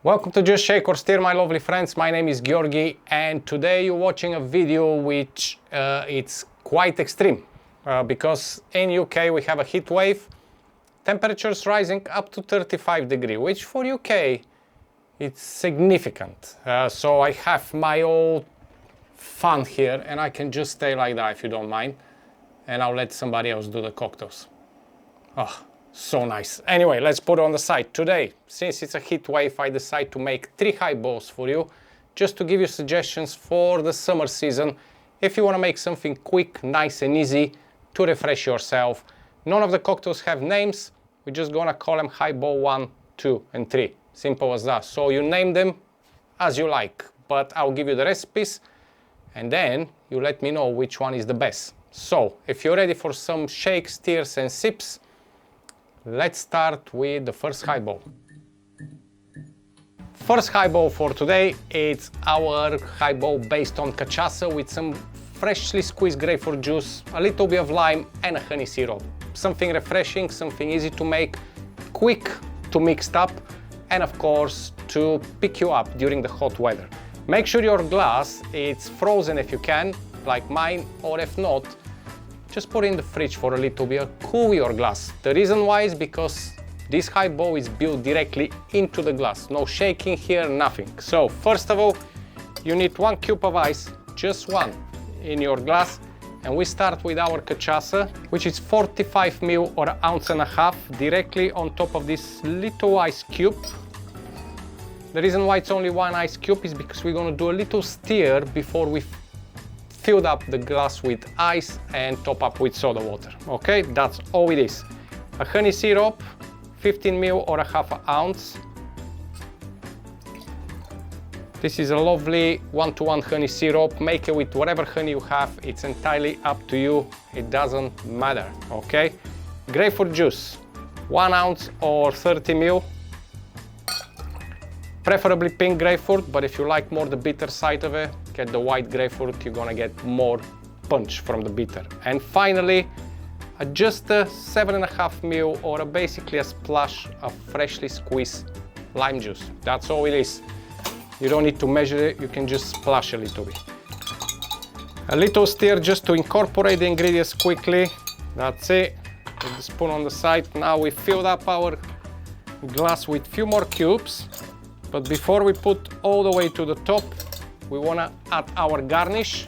Welcome to Just Shake or Stir, my lovely friends. My name is Georgi, and today you're watching a video which it's quite extreme because in UK we have a heat wave, temperatures rising up to 35 degrees, which for UK it's significant. So I have my own fun here, and I can just stay like that if you don't mind, and I'll let somebody else do the cocktails. Oh. So nice. Anyway, let's put it on the side. Today, since it's a heat wave, I decide to make 3 highballs for you, just to give you suggestions for the summer season. If you want to make something quick, nice and easy to refresh yourself. None of the cocktails have names. We're just gonna call them highball 1, 2, and 3. Simple as that. So you name them as you like, but I'll give you the recipes and then you let me know which one is the best. So if you're ready for some shakes, stirs and sips, let's start with the first highball. First highball for today, it's our highball based on cachaça with some freshly squeezed grapefruit juice, a little bit of lime and a honey syrup. Something refreshing, something easy to make, quick to mix up, and of course to pick you up during the hot weather. Make sure your glass is frozen if you can, like mine, or if not, just put it in the fridge for a little bit, cool your glass. The reason why is because this highball is built directly into the glass. No shaking here, nothing. So first of all, you need 1 cube of ice, just one, in your glass. And we start with our cachaça, which is 45 ml or 1.5 ounces, directly on top of this little ice cube. The reason why it's only 1 ice cube is because we're gonna do a little stir before we filled up the glass with ice and top up with soda water. Okay, that's all it is. A honey syrup, 15 ml or 1/2 ounce. This is a lovely 1-to-1 honey syrup. Make it with whatever honey you have. It's entirely up to you. It doesn't matter. Okay. Grapefruit juice, 1 ounce or 30 ml. Preferably pink grapefruit, but if you like more the bitter side of it, get the white grapefruit, you're gonna get more punch from the bitter. And finally, just a 7.5 ml or basically a splash of freshly squeezed lime juice. That's all it is. You don't need to measure it, you can just splash a little bit. A little stir just to incorporate the ingredients quickly. That's it. Put the spoon on the side. Now we filled up our glass with few more cubes. But before we put all the way to the top, we wanna add our garnish.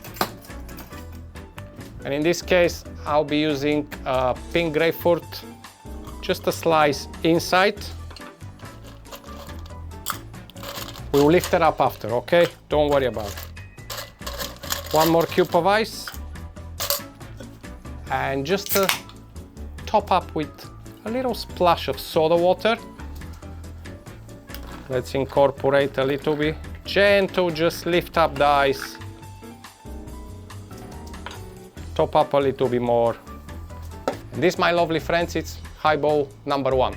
And in this case, I'll be using pink grapefruit, just a slice inside. We'll lift it up after, okay? Don't worry about it. 1 more cube of ice. And just top up with a little splash of soda water. Let's incorporate a little bit. Gentle, just lift up the ice. Top up a little bit more. And this, my lovely friends, it's highball number 1.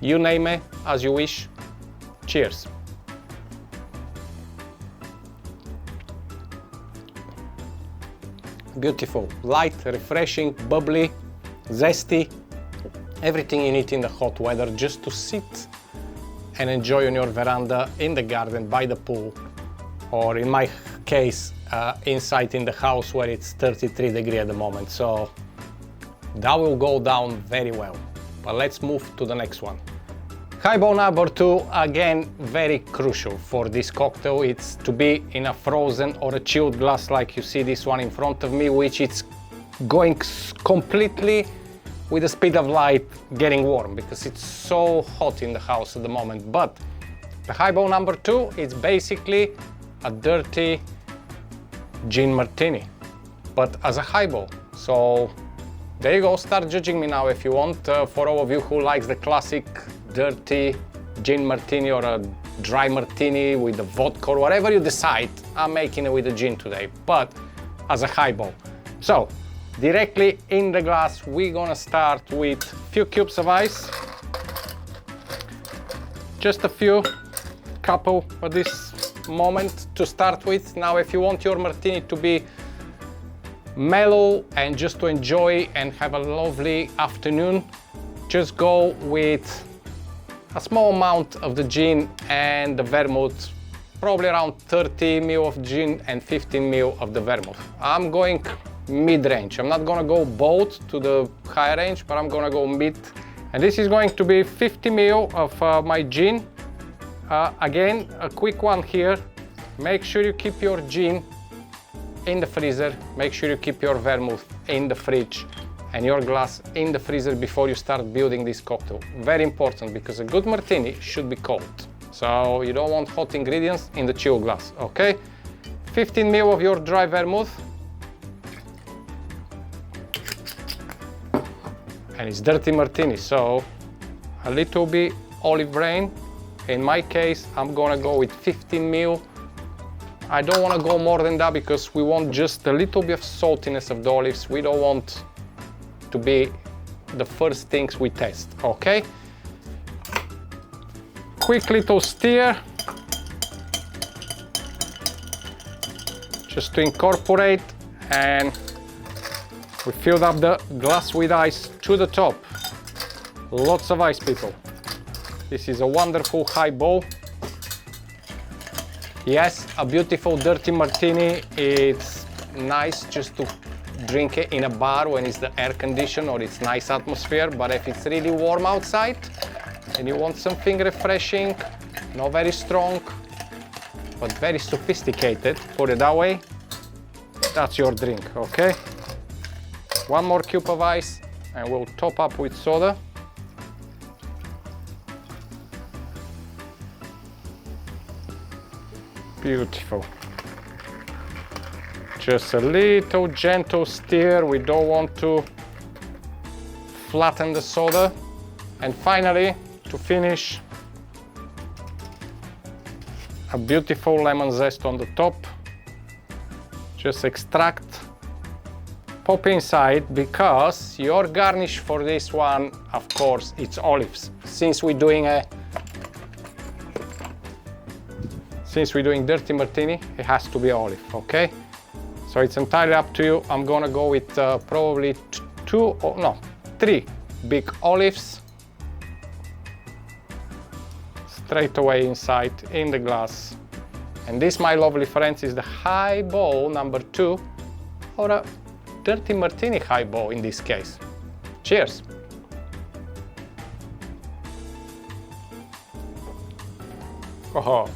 You name it as you wish. Cheers. Beautiful, light, refreshing, bubbly, zesty. Everything you need in the hot weather just to sit and enjoy on your veranda, in the garden, by the pool, or in my case, inside in the house where it's 33 degrees at the moment. So that will go down very well. But let's move to the next one. Highball number 2, again, very crucial for this cocktail. It's to be in a frozen or a chilled glass like you see this one in front of me, which it's going completely with the speed of light getting warm because it's so hot in the house at the moment. But the highball number 2 is basically a dirty gin martini, but as a highball. So there you go, start judging me now if you want. For all of you who likes the classic dirty gin martini or a dry martini with the vodka or whatever you decide, I'm making it with the gin today, but as a highball. So directly in the glass, we're gonna start with a few cubes of ice. Just a few, couple at this moment to start with. Now, if you want your martini to be mellow and just to enjoy and have a lovely afternoon, just go with a small amount of the gin and the vermouth, probably around 30 ml of gin and 15 ml of the vermouth. I'm going mid-range. I'm not gonna go both to the high range, but I'm gonna go mid. And this is going to be 50 ml of my gin. Again, a quick one here. Make sure you keep your gin in the freezer. Make sure you keep your vermouth in the fridge and your glass in the freezer before you start building this cocktail. Very important, because a good martini should be cold. So you don't want hot ingredients in the chill glass, okay? 15 ml of your dry vermouth. And it's dirty martini, so a little bit olive brine. In my case, I'm gonna go with 15 ml. I don't wanna go more than that because we want just a little bit of saltiness of the olives. We don't want to be the first things we test, okay? Quick little stir, just to incorporate, and we filled up the glass with ice to the top. Lots of ice, people. This is a wonderful highball. Yes, a beautiful dirty martini. It's nice just to drink it in a bar when it's the air conditioned or it's nice atmosphere, but if it's really warm outside and you want something refreshing, not very strong, but very sophisticated, put it that way, that's your drink, okay? One more cube of ice and we'll top up with soda. Beautiful. Just a little gentle stir. We don't want to flatten the soda. And finally, to finish, a beautiful lemon zest on the top. Just extract, pop inside, because your garnish for this one, of course, it's olives. Since we're doing dirty martini, it has to be olive, okay? So it's entirely up to you. I'm gonna go with probably 3 big olives. Straight away inside, in the glass. And this, my lovely friends, is the highball number 2, or a dirty martini highball in this case. Cheers. Oh.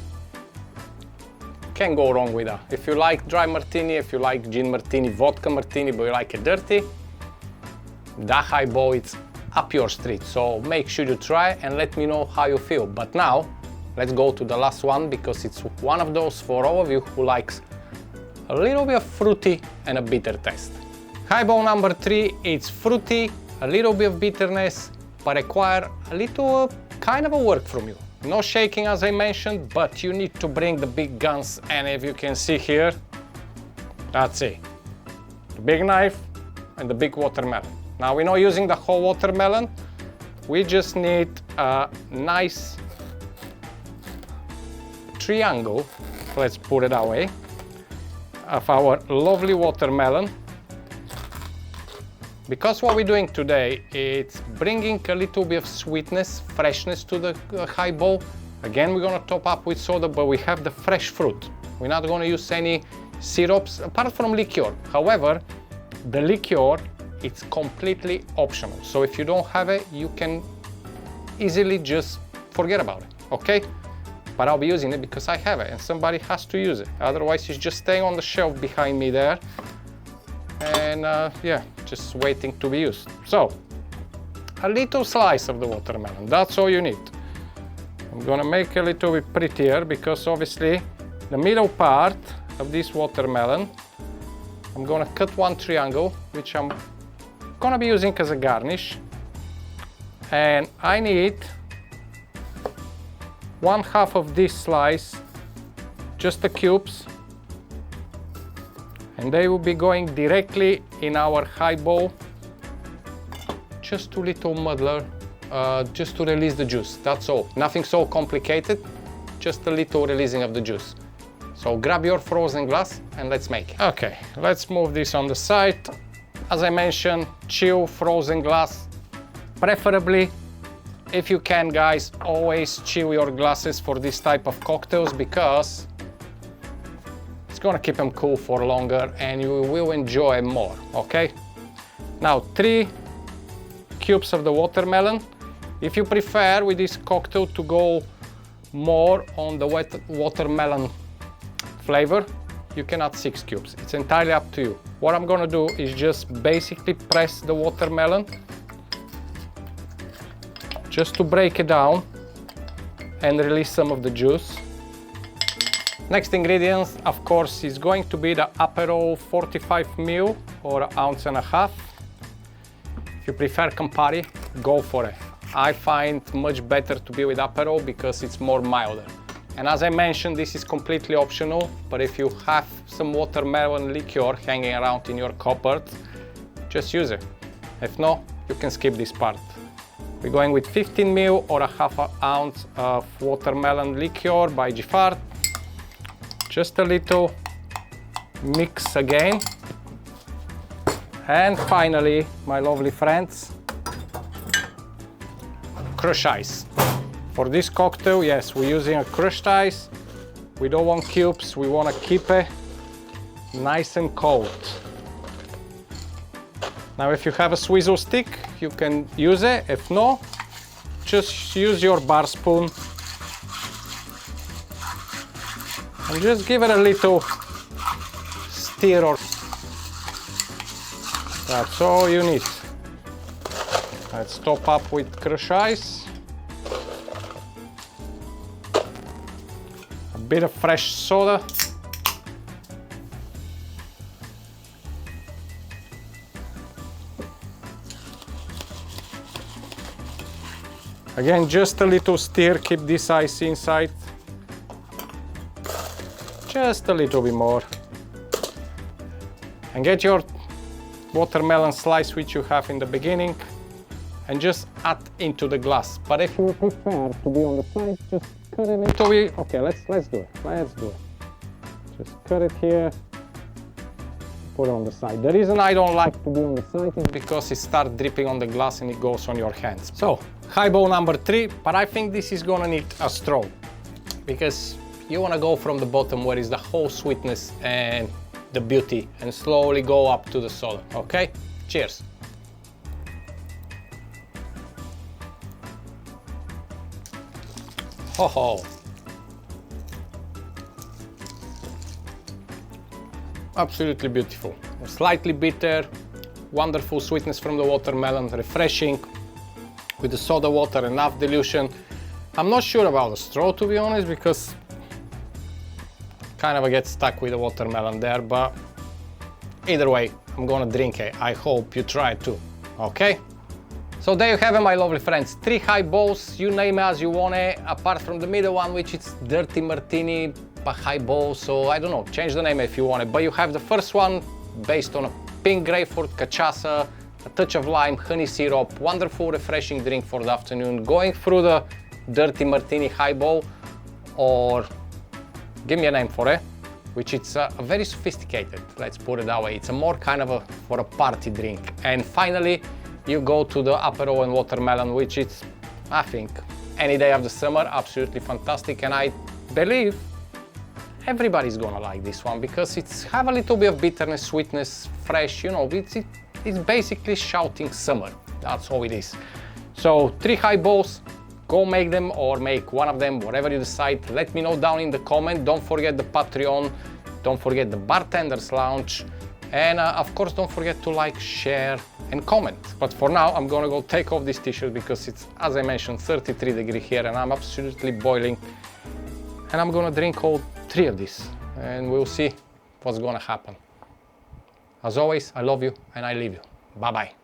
Can't go wrong with that. If you like dry martini, if you like gin martini, vodka martini, but you like it dirty, that highball, it's up your street. So make sure you try and let me know how you feel. But now, let's go to the last one, because it's one of those for all of you who likes a little bit of fruity and a bitter taste. Highball number 3, it's fruity, a little bit of bitterness, but require a little kind of a work from you. No shaking, as I mentioned, but you need to bring the big guns, and if you can see here, that's it. The big knife and the big watermelon. Now, we're not using the whole watermelon. We just need a nice triangle, let's put it that way, of our lovely watermelon. Because what we're doing today, it's bringing a little bit of sweetness, freshness to the highball. Again, we're gonna top up with soda, but we have the fresh fruit. We're not gonna use any syrups, apart from liqueur. However, the liqueur, it's completely optional. So if you don't have it, you can easily just forget about it, okay? But I'll be using it because I have it, and somebody has to use it. Otherwise, it's just staying on the shelf behind me there. And yeah, just waiting to be used. So, a little slice of the watermelon, that's all you need. I'm gonna make a little bit prettier, because obviously the middle part of this watermelon, I'm gonna cut one triangle, which I'm gonna be using as a garnish. And I need 1/2 of this slice, just the cubes, and they will be going directly in our highball. Just a little muddler, just to release the juice, that's all. Nothing so complicated, just a little releasing of the juice. So grab your frozen glass and let's make it. Okay, let's move this on the side. As I mentioned, chill frozen glass, preferably if you can, guys, always chill your glasses for this type of cocktails because it's gonna keep them cool for longer and you will enjoy more, okay? Now 3 cubes of the watermelon. If you prefer with this cocktail to go more on the wet watermelon flavor, you can add 6 cubes. It's entirely up to you. What I'm gonna do is just basically press the watermelon just to break it down and release some of the juice. Next ingredients, of course, is going to be the Aperol 45 ml or 1.5 ounces. If you prefer Campari, go for it. I find much better to be with Aperol because it's more milder. And as I mentioned, this is completely optional, but if you have some watermelon liqueur hanging around in your cupboard, just use it. If not, you can skip this part. We're going with 15 ml or 1/2 ounce of watermelon liqueur by Giffard. Just a little mix again. And finally, my lovely friends, crushed ice. For this cocktail, yes, we're using a crushed ice. We don't want cubes, we want to keep it nice and cold. Now, if you have a swizzle stick, you can use it. If not, just use your bar spoon and just give it a little stir. That's all you need. Let's top up with crushed ice. A bit of fresh soda. Again, just a little stir, keep this ice inside. Just a little bit more. And get your watermelon slice which you have in the beginning and just add into the glass. But if you prefer to be on the side, just cut it into it. Okay, let's do it. Let's do it. Just cut it here. Put it on the side. The reason I don't like to be on the side is because it starts dripping on the glass and it goes on your hands. So, highball number 3, but I think this is gonna need a straw because you wanna go from the bottom where is the whole sweetness and the beauty and slowly go up to the soda, okay? Cheers. Ho ho. Absolutely beautiful. Slightly bitter, wonderful sweetness from the watermelon, refreshing with the soda water, enough dilution. I'm not sure about the straw, to be honest, because kind of get stuck with the watermelon there, but either way, I'm gonna drink it. I hope you try it too, okay? So there you have it, my lovely friends. 3 highballs, you name it as you want it, apart from the middle one, which is Dirty Martini highball, so I don't know, change the name if you want it. But you have the first one based on a pink grapefruit, cachaça, a touch of lime, honey syrup, wonderful refreshing drink for the afternoon. Going through the Dirty Martini highball, or give me a name for it, which it's a very sophisticated, let's put it that way. It's a more kind of for a party drink. And finally, you go to the Aperol and watermelon, which is, I think, any day of the summer, absolutely fantastic. And I believe everybody's gonna like this one because it's have a little bit of bitterness, sweetness, fresh, you know, it's basically shouting summer. That's all it is. So 3 highballs, go make them or make one of them, whatever you decide. Let me know down in the comment. Don't forget the Patreon, don't forget the Bartender's Lounge, and of course don't forget to like, share and comment. But for now, I'm gonna go take off this t-shirt because it's, as I mentioned, 33 degrees here and I'm absolutely boiling. And I'm gonna drink all 3 of these and we'll see what's gonna happen. As always, I love you and I leave you. Bye bye.